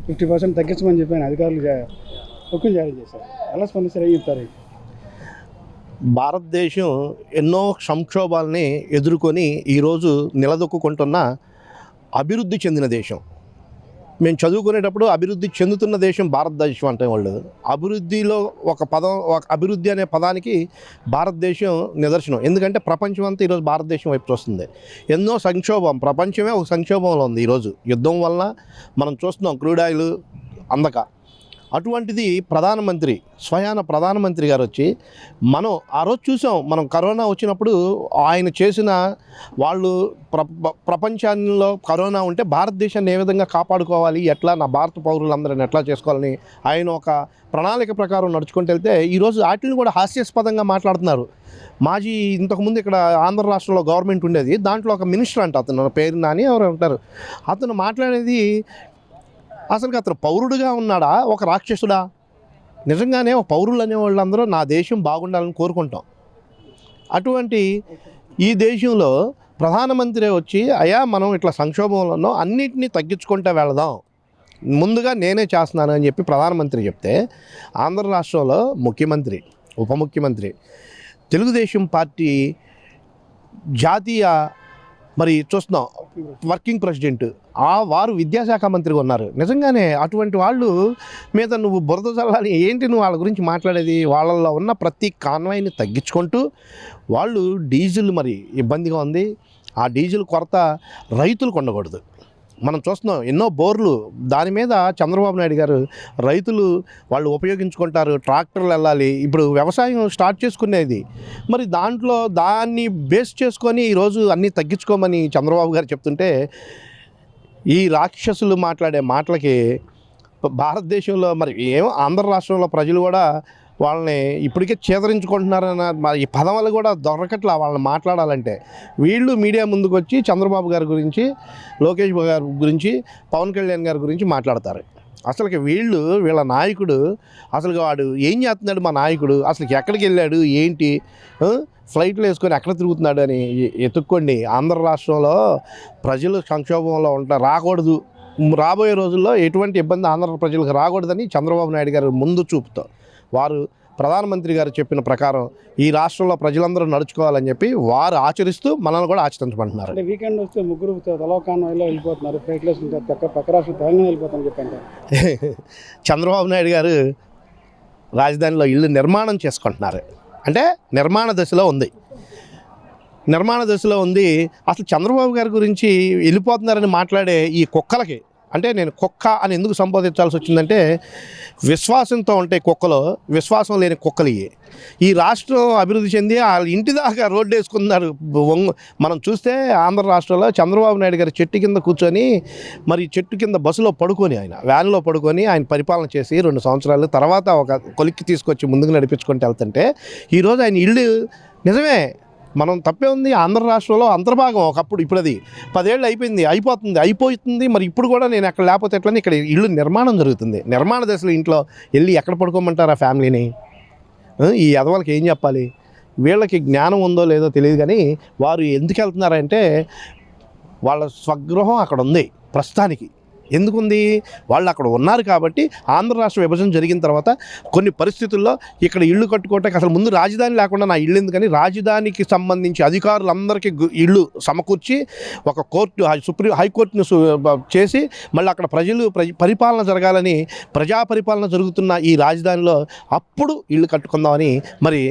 50% తగ్గించమని చెప్పాను అధికారులు హుకుం జారీ చేశారు. ఎలా స్పందిస్తారు, ఏం చెప్తారు? భారతదేశం ఎన్నో సంక్షోభాలని ఎదుర్కొని ఈరోజు నిలదొక్కుంటున్న అభివృద్ధి చెందిన దేశం. మేము చదువుకునేటప్పుడు అభివృద్ధి చెందుతున్న దేశం భారతదేశం అంటే వాళ్ళు అభివృద్ధిలో ఒక అభివృద్ధి అనే పదానికి భారతదేశం నిదర్శనం. ఎందుకంటే ప్రపంచం అంతా ఈరోజు భారతదేశం వైపు వస్తుంది. ఎన్నో సంక్షోభం, ప్రపంచమే ఒక సంక్షోభంలో ఉంది. ఈరోజు యుద్ధం వల్ల మనం చూస్తున్నాం క్రూడ్ ఆయిల్ అందక. అటువంటిది స్వయాన ప్రధానమంత్రి గారు వచ్చి మనం ఆ రోజు చూసాం. మనం కరోనా వచ్చినప్పుడు ఆయన చేసిన వాళ్ళు ప్రపంచంలో కరోనా ఉంటే భారతదేశాన్ని ఏ విధంగా కాపాడుకోవాలి, ఎట్లా నా భారత పౌరులందరిని ఎట్లా చేసుకోవాలని ఆయన ఒక ప్రణాళిక ప్రకారం నడుచుకుంటూ వెళ్తే ఈరోజు వాటిని కూడా హాస్యాస్పదంగా మాట్లాడుతున్నారు. మాజీ ఇంతకుముందు ఇక్కడ ఆంధ్ర రాష్ట్రంలో గవర్నమెంట్ ఉండేది, దాంట్లో ఒక మినిస్టర్ అంట, అతను పేరు నాని ఎవరు ఉంటారు, అతను మాట్లాడేది అసలు అతను పౌరుడుగా ఉన్నాడా, ఒక రాక్షసుడా? నిజంగానే ఒక పౌరులు అనేవాళ్ళందరూ నా దేశం బాగుండాలని కోరుకుంటాం. అటువంటి ఈ దేశంలో ప్రధానమంత్రి వచ్చి అయ్యా మనం ఇట్లా సంక్షోభంలో అన్నిటినీ తగ్గించుకుంటూ వెళదాం, ముందుగా నేనే చేస్తున్నాను అని చెప్పి ప్రధానమంత్రి చెప్తే, ఆంధ్ర రాష్ట్రంలో ముఖ్యమంత్రి, ఉప ముఖ్యమంత్రి, తెలుగుదేశం పార్టీ జాతీయ మరి చూస్తున్నాం వర్కింగ్ ప్రెసిడెంట్, వారు విద్యాశాఖ మంత్రిగా ఉన్నారు. నిజంగానే అటువంటి వాళ్ళు మీద నువ్వు బురద చల్లాలి ఏంటి? నువ్వు వాళ్ళ గురించి మాట్లాడేది? వాళ్ళల్లో ఉన్న ప్రతి కాన్వాయ్ని తగ్గించుకుంటూ వాళ్ళు డీజిల్ మరి ఇబ్బందిగా ఉంది, ఆ డీజిల్ కొరత రైతులకు ఉండకూడదు. మనం చూస్తున్నాం ఎన్నో బోర్లు, దాని మీద చంద్రబాబు నాయుడు గారు రైతులు వాళ్ళు ఉపయోగించుకుంటారు, ట్రాక్టర్లు వెళ్ళాలి, ఇప్పుడు వ్యవసాయం స్టార్ట్ చేసుకునేది, మరి దాన్ని బేస్ చేసుకొని ఈరోజు అన్నీ తగ్గించుకోమని చంద్రబాబు గారు చెప్తుంటే, ఈ రాక్షసులు మాట్లాడే మాటలకి భారతదేశంలో మరి ఆంధ్ర రాష్ట్రంలో ప్రజలు కూడా వాళ్ళని ఇప్పటికే చేదరించుకుంటున్నారన్న ఈ పదవులు కూడా దొరకట్లా వాళ్ళని మాట్లాడాలంటే. వీళ్ళు మీడియా ముందుకు వచ్చి చంద్రబాబు గారి గురించి, లోకేష్ గారి గురించి, పవన్ కళ్యాణ్ గారి గురించి మాట్లాడతారు. అసలుకి వీళ్ళ నాయకుడు అసలు వాడు ఏం చేస్తున్నాడు, మా నాయకుడు అసలు ఎక్కడికి వెళ్ళాడు, ఏంటి, ఫ్లైట్లు వేసుకొని ఎక్కడ తిరుగుతున్నాడు అని ఎత్తుక్కోండి. ఆంధ్ర రాష్ట్రంలో ప్రజలు సంక్షోభంలో రాకూడదు, రాబోయే రోజుల్లో ఎటువంటి ఇబ్బంది ఆంధ్ర ప్రజలకు రాకూడదని చంద్రబాబు నాయుడు గారు ముందు చూపుతారు. వారు ప్రధానమంత్రి గారు చెప్పిన ప్రకారం ఈ రాష్ట్రంలో ప్రజలందరూ నడుచుకోవాలని చెప్పి వారు ఆచరిస్తూ మనల్ని కూడా ఆచరించమంటున్నారు. అంటే వీకెండ్ వస్తే ముగ్గురు తలోకాన్వాయిలో వెళ్ళిపోతున్నారు, ఫ్లైట్లో పక్క రాష్ట్రం తెలంగాణ వెళ్ళిపోతామని చెప్పండి. చంద్రబాబు నాయుడు గారు రాజధానిలో ఇల్లు నిర్మాణం చేసుకుంటున్నారు. అంటే నిర్మాణ దశలో ఉంది. అసలు చంద్రబాబు గారి గురించి వెళ్ళిపోతున్నారని మాట్లాడే ఈ కుక్కలకి, అంటే నేను కుక్క అని ఎందుకు సంబోధించాల్సి వచ్చిందంటే, విశ్వాసంతో ఉంటాయి కుక్కలు, విశ్వాసం లేని కుక్కలు ఈ రాష్ట్రం అభివృద్ధి చెంది ఆ ఇంటి దాకా రోడ్డు వేసుకున్నారు. మనం చూస్తే ఆంధ్ర రాష్ట్రంలో చంద్రబాబు నాయుడు గారు చెట్టు కింద కూర్చొని, మరి చెట్టు కింద బస్సులో పడుకొని, ఆయన వ్యాన్లో పడుకొని ఆయన పరిపాలన చేసి 2 సంవత్సరాలు తర్వాత ఒక కొలిక్కి తీసుకొచ్చి ముందుకు నడిపించుకుంటూ వెళ్తుంటే, ఈరోజు ఆయన ఇల్లు నిజమే, మనం తప్పే ఉంది. ఆంధ్ర రాష్ట్రంలో అంతర్భాగం ఒకప్పుడు, ఇప్పుడు అది 10 ఏళ్ళు అయిపోతుంది. మరి ఇప్పుడు కూడా నేను అక్కడ లేకపోతే ఎట్లని ఇక్కడ ఇల్లు నిర్మాణం జరుగుతుంది. నిర్మాణ దశలో ఇంట్లో వెళ్ళి ఎక్కడ పడుకోమంటారు ఆ ఫ్యామిలీని? ఈ ఎదవలకి ఏం చెప్పాలి? వీళ్ళకి జ్ఞానం ఉందో లేదో తెలియదు, కానీ వారు ఎందుకు వెళ్తున్నారంటే వాళ్ళ స్వగృహం అక్కడ ఉంది ప్రస్తుతానికి. ఎందుకుంది? వాళ్ళు అక్కడ ఉన్నారు కాబట్టి. ఆంధ్ర రాష్ట్ర విభజన జరిగిన తర్వాత కొన్ని పరిస్థితుల్లో ఇక్కడ ఇళ్ళు కట్టుకోవటానికి అసలు ముందు రాజధాని లేకుండా నా ఇల్లు ఎందుకని రాజధానికి సంబంధించి అధికారులందరికీ ఇళ్ళు సమకూర్చి ఒక హైకోర్టును చేసి మళ్ళీ అక్కడ పరిపాలన జరగాలని, ప్రజా పరిపాలన జరుగుతున్న ఈ రాజధానిలో అప్పుడు ఇళ్ళు కట్టుకుందామని. మరి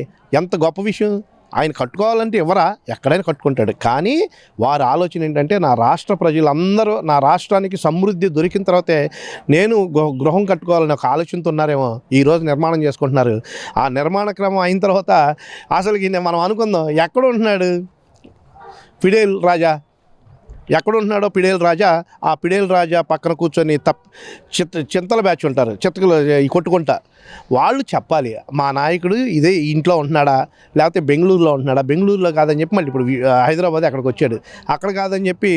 ఎంత గొప్ప విషయం! ఆయన కట్టుకోవాలంటే ఎవరా, ఎక్కడైనా కట్టుకుంటాడు. కానీ వారి ఆలోచన ఏంటంటే, నా రాష్ట్ర ప్రజలందరూ, నా రాష్ట్రానికి సమృద్ధి దొరికిన తర్వాతే నేను గృహం కట్టుకోవాలని ఒక ఆలోచనతో ఉన్నారేమో ఈరోజు నిర్మాణం చేసుకుంటున్నారు. ఆ నిర్మాణ క్రమం అయిన తర్వాత అసలుకి మనం అనుకుందాం, ఎక్కడ ఉంటున్నాడు ఫిడేల్ రాజా, ఎక్కడుంటున్నాడో ఆ పిడేల్ రాజా పక్కన కూర్చొని చింతల బ్యాచ్ ఉంటారు, చిత్తకలు కొట్టుకుంటా, వాళ్ళు చెప్పాలి మా నాయకుడు ఇదే ఇంట్లో ఉంటున్నాడా, లేకపోతే బెంగళూరులో ఉంటున్నాడా. బెంగళూరులో కాదని చెప్పి మళ్ళీ ఇప్పుడు హైదరాబాద్ అక్కడికి వచ్చాడు, అక్కడ కాదని చెప్పి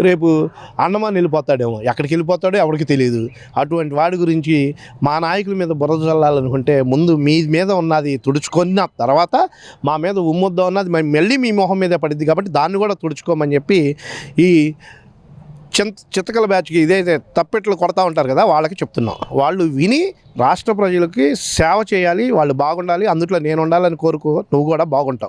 రేపు అండమాన్ వెళ్ళిపోతాడేమో, ఎక్కడికి వెళ్ళిపోతాడో ఎవరికి తెలియదు. అటువంటి వాడి గురించి మా నాయకుల మీద బురద చల్లాలనుకుంటే ముందు మీ మీద ఉన్నది తుడుచుకున్న తర్వాత మా మీద ఉమ్మొద్దా ఉన్నది మళ్ళీ మీ మొహం మీద పడింది, కాబట్టి దాన్ని కూడా తుడుచుకోమని చెప్పి ఈ చిత్తకల బ్యాచ్కి ఇదైతే తప్పెట్లు కొడతా ఉంటారు కదా, వాళ్ళకి చెప్తున్నాం. వాళ్ళు విని రాష్ట్ర ప్రజలకి సేవ చేయాలి, వాళ్ళు బాగుండాలి, అందుట్లో నేను ఉండాలని కోరుకో, నువ్వు కూడా బాగుంటావు.